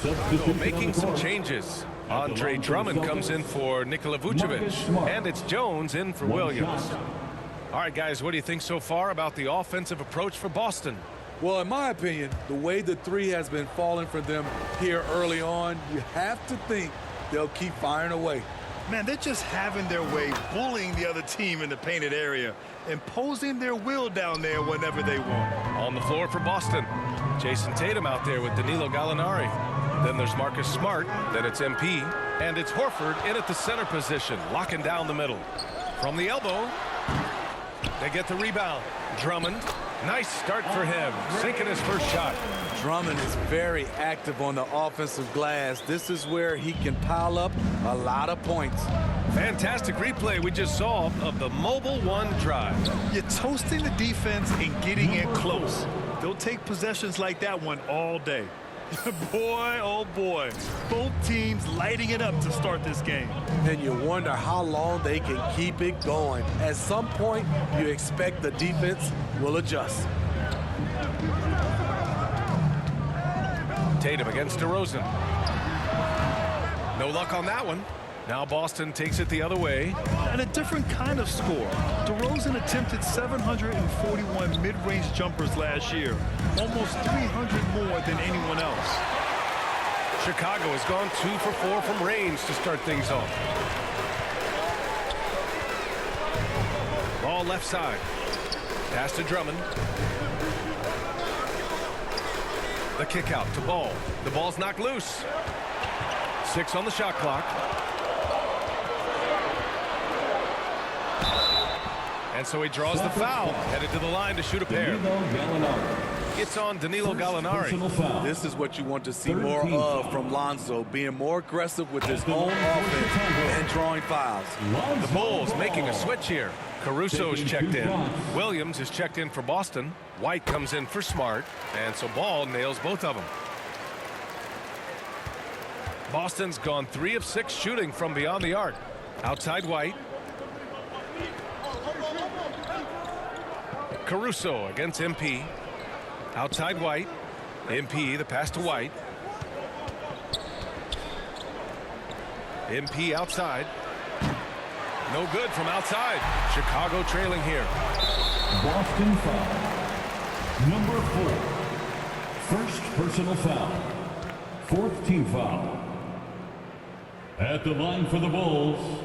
So making some changes. Andre Drummond comes in for Nikola Vucevic, and it's Jones in for Williams. All right, guys, what do you think so far about the offensive approach for Boston? Well, in my opinion, the way the three has been falling for them here early on, you have to think they'll keep firing away. Man, they're just having their way, bullying the other team in the painted area, imposing their will down there whenever they want. On the floor for Boston, Jason Tatum out there with Danilo Gallinari. Then there's Marcus Smart, then it's MP, and it's Horford in at the center position, locking down the middle. From the elbow, they get the rebound. Drummond, nice start for him, sinking his first shot. Drummond is very active on the offensive glass. This is where he can pile up a lot of points. Fantastic replay we just saw of the mobile one drive. You're toasting the defense and getting in close. They'll take possessions like that one all day. Boy, oh boy, both teams lighting it up to start this game. And you wonder how long they can keep it going. At some point, you expect the defense will adjust. Tatum against DeRozan. No luck on that one. Now Boston takes it the other way. And a different kind of score. DeRozan attempted 741 mid-range jumpers last year, almost 300 more than anyone else. Chicago has gone 2 for 4 from range to start things off. Ball left side. Pass to Drummond. The kick out to Ball. The ball's knocked loose. 6 on the shot clock. And so he draws the foul, headed to the line to shoot a pair. It's on Danilo Gallinari. This is what you want to see more of from Lonzo, being more aggressive with his own offense and drawing fouls. The Bulls making a switch here. Caruso's checked in. Williams is checked in for Boston. White comes in for Smart, and so Ball nails both of them. Boston's gone 3 of 6 shooting from beyond the arc. Outside White. Caruso against MP. Outside White. MP, the pass to White. MP outside. No good from outside. Chicago trailing here. Boston foul. Number 4. First personal foul. 4th team foul. At the line for the Bulls.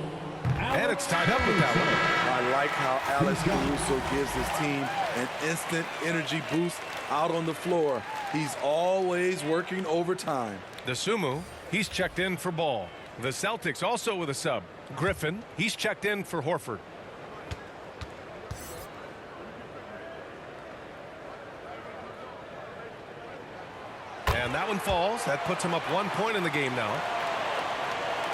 And it's tied up with that one. I like how Alex Caruso gives his team an instant energy boost out on the floor. He's always working overtime. The Sumu, he's checked in for Ball. The Celtics also with a sub. Griffin, he's checked in for Horford. And that one falls. That puts him up 1 point in the game now.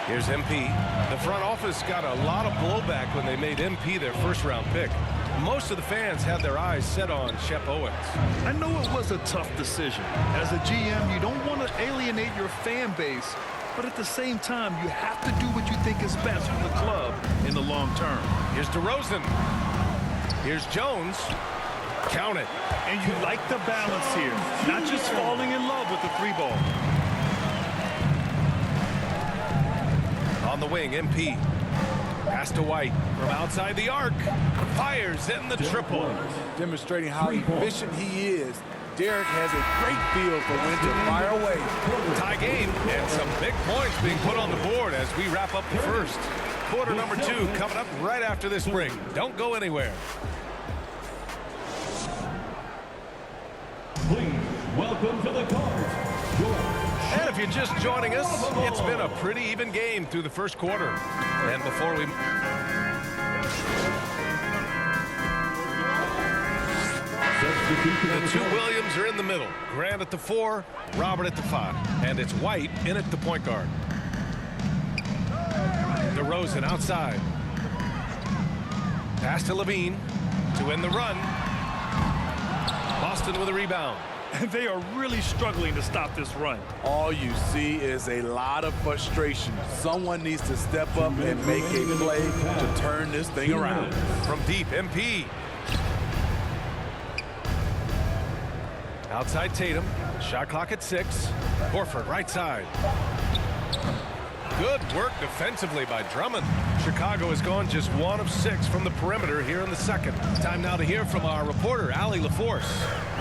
Here's MP. The front office got a lot of blowback when they made MP their first-round pick. Most of the fans had their eyes set on Shep Owens. I know it was a tough decision. As a GM, you don't want to alienate your fan base, but at the same time, you have to do what you think is best for the club in the long term. Here's DeRozan. Here's Jones. Count it. And you like the balance here, not just falling in love with the 3-ball. On the wing, MP. Pass to White from outside the arc. Fires in the triple. Demonstrating how efficient he is. Derek has a great feel for when to fire away. Tie game and some big points being put on the board as we wrap up the first. Quarter number 2 coming up right after this break. Don't go anywhere. Please welcome to the court, And if you're just joining us, it's been a pretty even game through the first quarter. And before we... The two Williams are in the middle. Grant at the 4, Robert at the 5. And it's White in at the point guard. DeRozan outside. Pass to Levine to end the run. Boston with a rebound. They are really struggling to stop this run. All you see is a lot of frustration. Someone needs to step up and make a play to turn this thing around. From deep, MP. Outside Tatum. Shot clock at 6. Horford right side. Good work defensively by Drummond. Chicago has gone just 1 of 6 from the perimeter here in the second. Time now to hear from our reporter, Allie LaForce.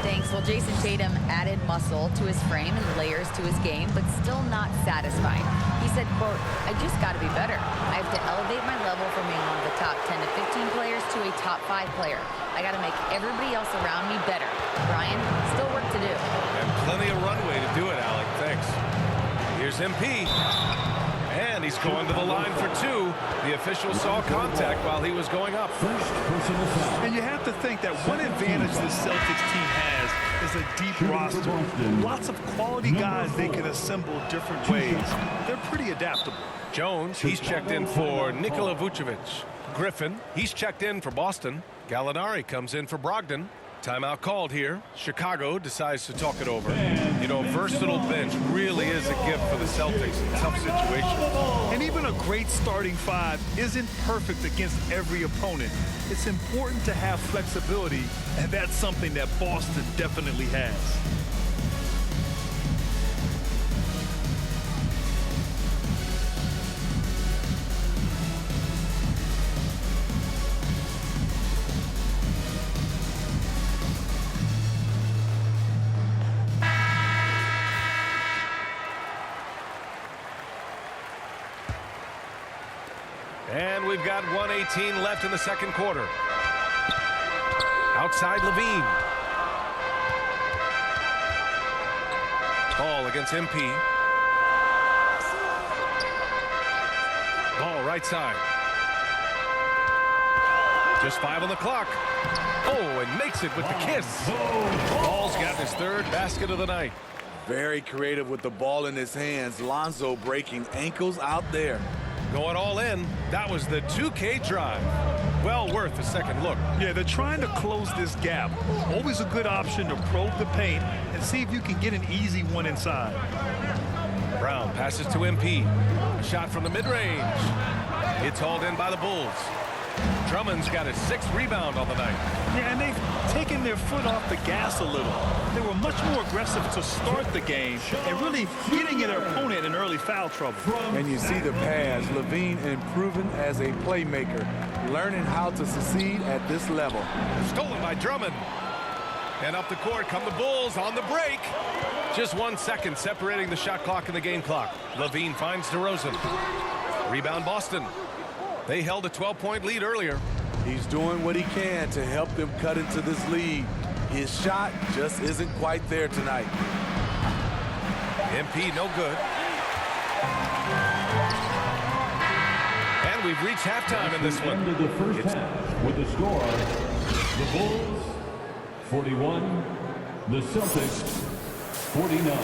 Thanks. Well, Jason Tatum added muscle to his frame and layers to his game, but still not satisfied. He said, quote, "I just got to be better. I have to elevate my level from being one of the top 10 to 15 players to a top 5 player. I got to make everybody else around me better." Brian, still work to do. And plenty of runway to do it, Alec. Thanks. Here's MP. And he's going to the line for 2. The official saw contact while he was going up. First personal foul. And you have to think that one advantage this Celtics team has is a deep roster. Lots of quality guys they can assemble different ways. They're pretty adaptable. Jones, he's checked in for Nikola Vucevic. Griffin, he's checked in for Boston. Gallinari comes in for Brogdon. Timeout called here. Chicago decides to talk it over. You know, versatile bench really is a gift for the Celtics in tough situations. And even a great starting 5 isn't perfect against every opponent. It's important to have flexibility, and that's something that Boston definitely has. And we've got 1:18 left in the second quarter. Outside Levine. Ball against MP. Ball right side. Just 5 on the clock. Oh, and makes it with the kiss. Ball's got his 3rd basket of the night. Very creative with the ball in his hands. Lonzo breaking ankles out there. Going all in. That was the 2K drive. Well worth a second look. Yeah, they're trying to close this gap. Always a good option to probe the paint and see if you can get an easy one inside. Brown passes to MP. A shot from the mid-range. It's hauled in by the Bulls. Drummond's got his 6th rebound on the night. Yeah, and they've taken their foot off the gas a little. They were much more aggressive to start the game and really getting their opponent in early foul trouble. And you see the pass. Levine improving as a playmaker, learning how to succeed at this level. Stolen by Drummond. And up the court come the Bulls on the break. Just 1 second separating the shot clock and the game clock. Levine finds DeRozan. Rebound Boston. They held a 12-point lead earlier. He's doing what he can to help them cut into this lead. His shot just isn't quite there tonight. MP no good. And we've reached halftime in this one. End of the first half with the score: the Bulls 41, the Celtics 49.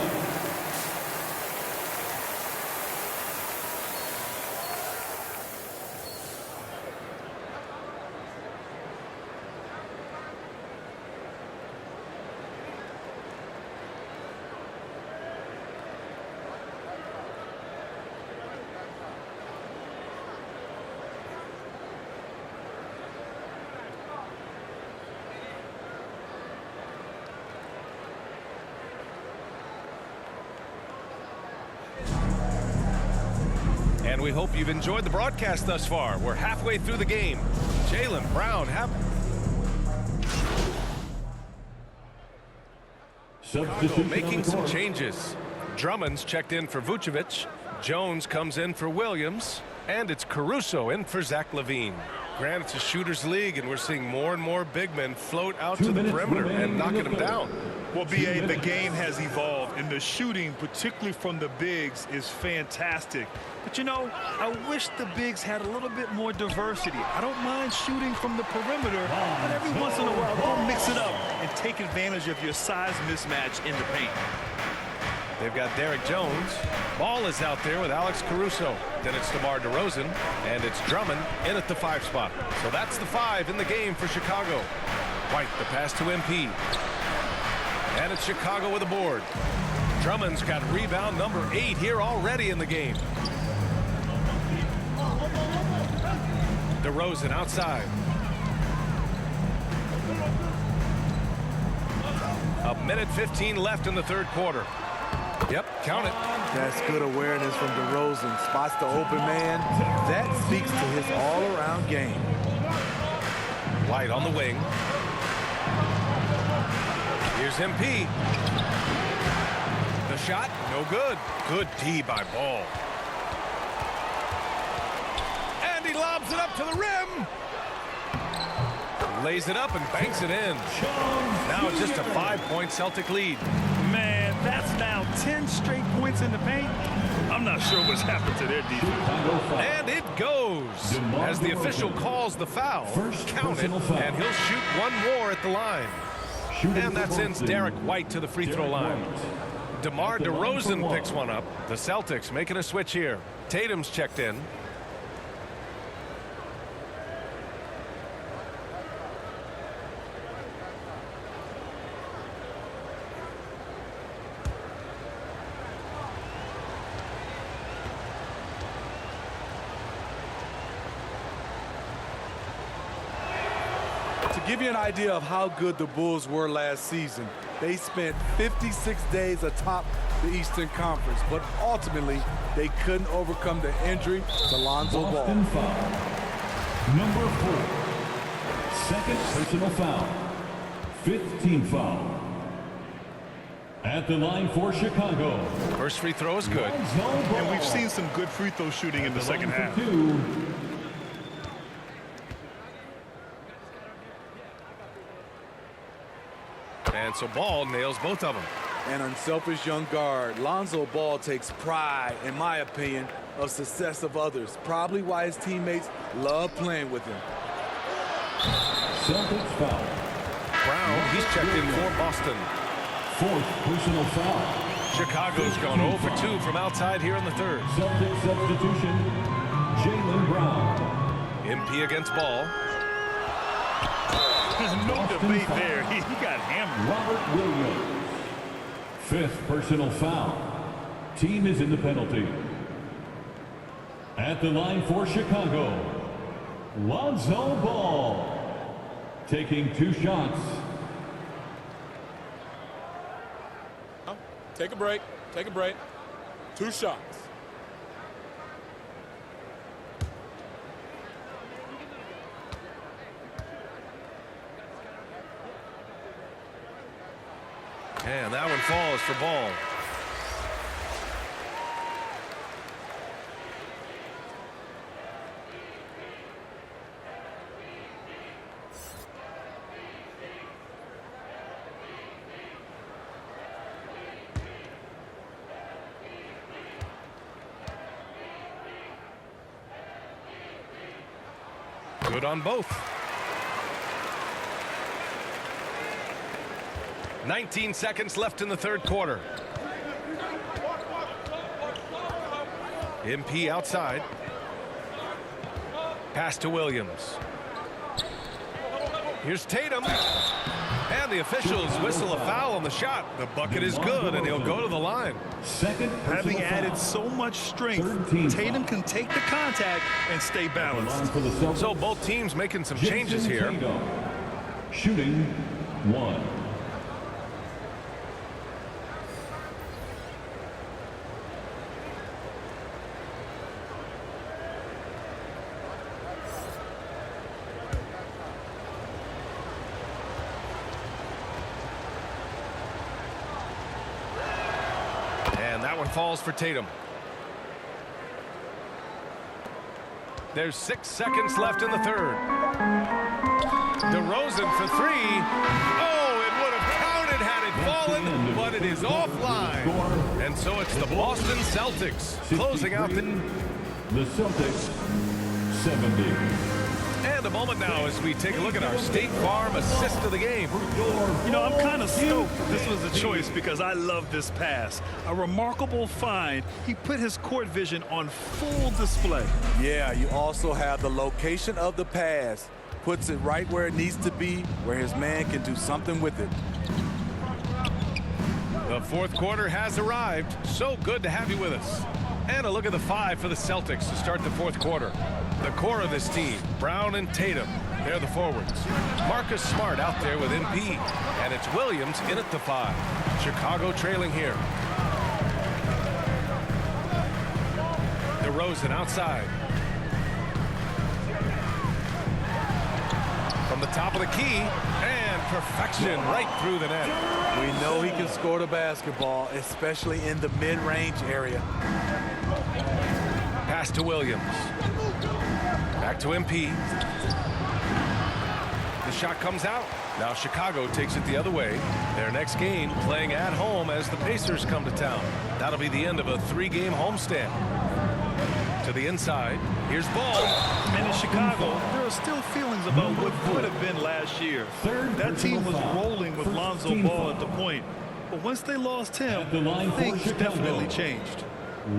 And we hope you've enjoyed the broadcast thus far. We're halfway through the game. Jaylen Brown making some changes. Drummond's checked in for Vucevic. Jones comes in for Williams. And it's Caruso in for Zach LaVine. Granted, it's a shooter's league, and we're seeing more and more big men float out to the perimeter and knocking them down. Well, B.A., the game has evolved, and the shooting, particularly from the bigs, is fantastic. But, you know, I wish the bigs had a little bit more diversity. I don't mind shooting from the perimeter, but every once in a while, go mix it up and take advantage of your size mismatch in the paint. They've got Derek Jones. Ball is out there with Alex Caruso. Then it's DeMar DeRozan, and it's Drummond in at the 5 spot. So that's the 5 in the game for Chicago. White, the pass to MP. And it's Chicago with a board. Drummond's got rebound number 8 here already in the game. DeRozan outside. A minute 15 left in the third quarter. Yep, count it. That's good awareness from DeRozan. Spots the open man. That speaks to his all-around game. White on the wing. Here's MP. The shot, no good. Good D by Ball. And he lobs it up to the rim. Lays it up and banks it in. Now it's just a 5-point Celtic lead. Man, that's now 10 straight points in the paint. I'm not sure what's happened to their defense. And it goes. As the official calls the foul, count it, and he'll shoot one more at the line. And that sends Derek White to the free throw line. DeMar DeRozan picks one up. The Celtics making a switch here. Tatum's checked in. To give you an idea of how good the Bulls were last season, they spent 56 days atop the Eastern Conference, but ultimately they couldn't overcome the injury to Lonzo Ball. Foul. Number 4. Second personal foul. 5th team foul. At the line for Chicago. First free throw is good. And we've seen some good free throw shooting in the second half. And so Ball nails both of them. An unselfish young guard. Lonzo Ball takes pride, in my opinion, of success of others. Probably why his teammates love playing with him. Celtics foul. Brown, he's checked in for Boston. 4th personal foul. Chicago's gone 0 for 2 from outside here in the third. Celtics substitution. Jaylen Brown. MP against Ball. No debate there. He got hammered. Robert Williams. 5th personal foul. Team is in the penalty. At the line for Chicago, Lonzo Ball. Taking 2 shots. Take a break. Take a break. 2 shots. And that one falls for Ball. Good on both. 19 seconds left in the third quarter. MP outside. Pass to Williams. Here's Tatum. And the officials whistle a foul on the shot. The bucket is good, and he'll go to the line. Second Having personal added foul. so much strength, Tatum can take the contact and stay balanced. Line for the Celtics. So both teams making some changes Jason here. Tatum. Shooting 1. And that one falls for Tatum. There's 6 seconds left in the third. DeRozan for 3. Oh, it would have counted had it fallen, but it is offline. And so it's the Boston Celtics closing out the... The Celtics 70. And a moment now as we take a look at our State Farm assist of the game. You know, I'm kind of stoked this was a choice because I love this pass. A remarkable find. He put his court vision on full display. Yeah, you also have the location of the pass. Puts it right where it needs to be, where his man can do something with it. The fourth quarter has arrived. So good to have you with us. And a look at the 5 for the Celtics to start the fourth quarter. The core of this team, Brown and Tatum, they're the forwards. Marcus Smart out there with MP. And it's Williams in at the 5. Chicago trailing here. DeRozan outside. From the top of the key, and perfection right through the net. We know he can score the basketball, especially in the mid-range area. Pass to Williams. Back to MP. The shot comes out. Now Chicago takes it the other way. Their next game playing at home as the Pacers come to town. That'll be the end of a 3-game homestand. To the inside. Here's Ball. And in Chicago, there are still feelings about what could have been last year. That team was rolling with Lonzo Ball at the point. But once they lost him, things definitely changed.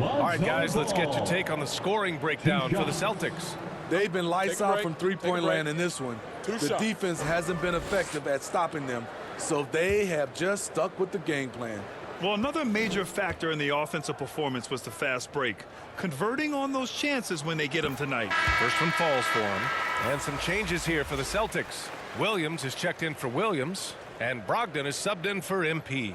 All right, guys, let's get your take on the scoring breakdown for the Celtics. They've been lights out from three-point land in this one. Two The shots. defense hasn't been effective at stopping them, so they have just stuck with the game plan. Well, another major factor in the offensive performance was the fast break. Converting on those chances when they get them tonight. First one falls for him. And some changes here for the Celtics. Williams is checked in for Williams, and Brogdon is subbed in for MP.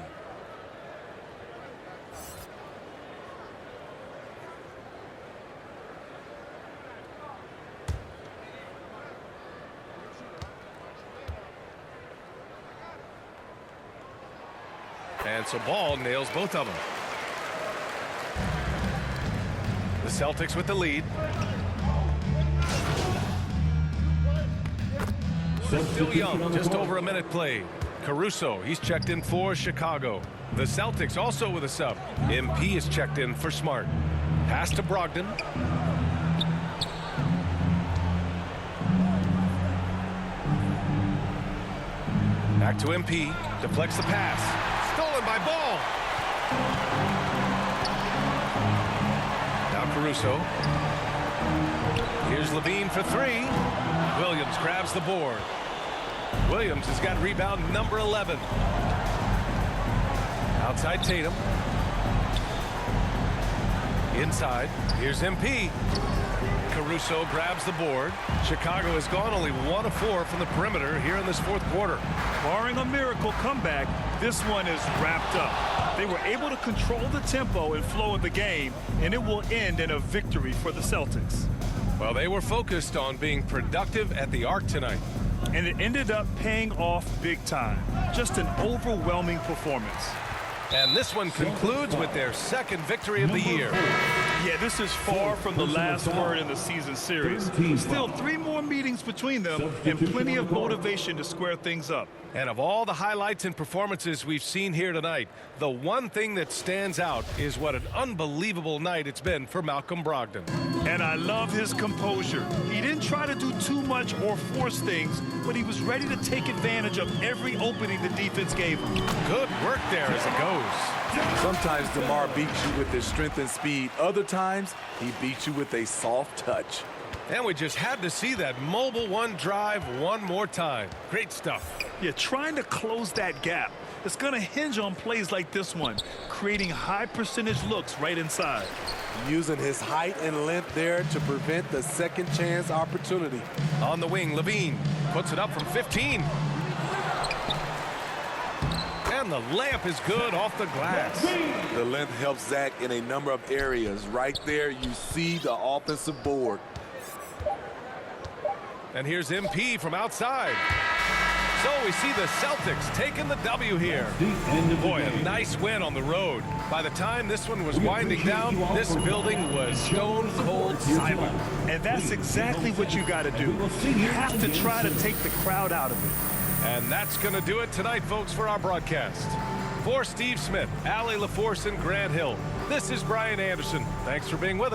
And so Ball nails both of them. The Celtics with the lead. Still young, just over a minute played. Caruso, he's checked in for Chicago. The Celtics also with a sub. MP is checked in for Smart. Pass to Brogdon. Back to MP. Deflects the pass. Stolen by Ball. Now Caruso. Here's Levine for 3. Williams grabs the board. Williams has got rebound number 11. Outside Tatum. Inside. Here's MP. Caruso grabs the board. Chicago has gone only 1 of 4 from the perimeter here in this fourth quarter. Barring a miracle comeback, this one is wrapped up. They were able to control the tempo and flow of the game, and it will end in a victory for the Celtics. Well, they were focused on being productive at the arc tonight. And it ended up paying off big time. Just an overwhelming performance. And this one concludes with their second victory of the year. Yeah, this is far from the last word in the season series. Still 3 more meetings between them and plenty of motivation to square things up. And of all the highlights and performances we've seen here tonight, the one thing that stands out is what an unbelievable night it's been for Malcolm Brogdon. And I love his composure. He didn't try to do too much or force things, but he was ready to take advantage of every opening the defense gave him. Good work there as it goes. Sometimes DeMar beats you with his strength and speed. Other times, he beats you with a soft touch. And we just had to see that mobile one drive one more time. Great stuff. Yeah, trying to close that gap. It's going to hinge on plays like this one, creating high percentage looks right inside. Using his height and length there to prevent the second chance opportunity. On the wing, Levine puts it up from 15. And the layup is good off the glass. The length helps Zach in a number of areas. Right there, you see the offensive board. And here's MP from outside. So we see the Celtics taking the W here. Boy, a nice win on the road. By the time this one was winding down, this building was stone cold silent. And that's exactly what you got to do. You have to try to take the crowd out of it. And that's going to do it tonight, folks, for our broadcast. For Steve Smith, Allie LaForce, and Grant Hill, this is Brian Anderson. Thanks for being with us.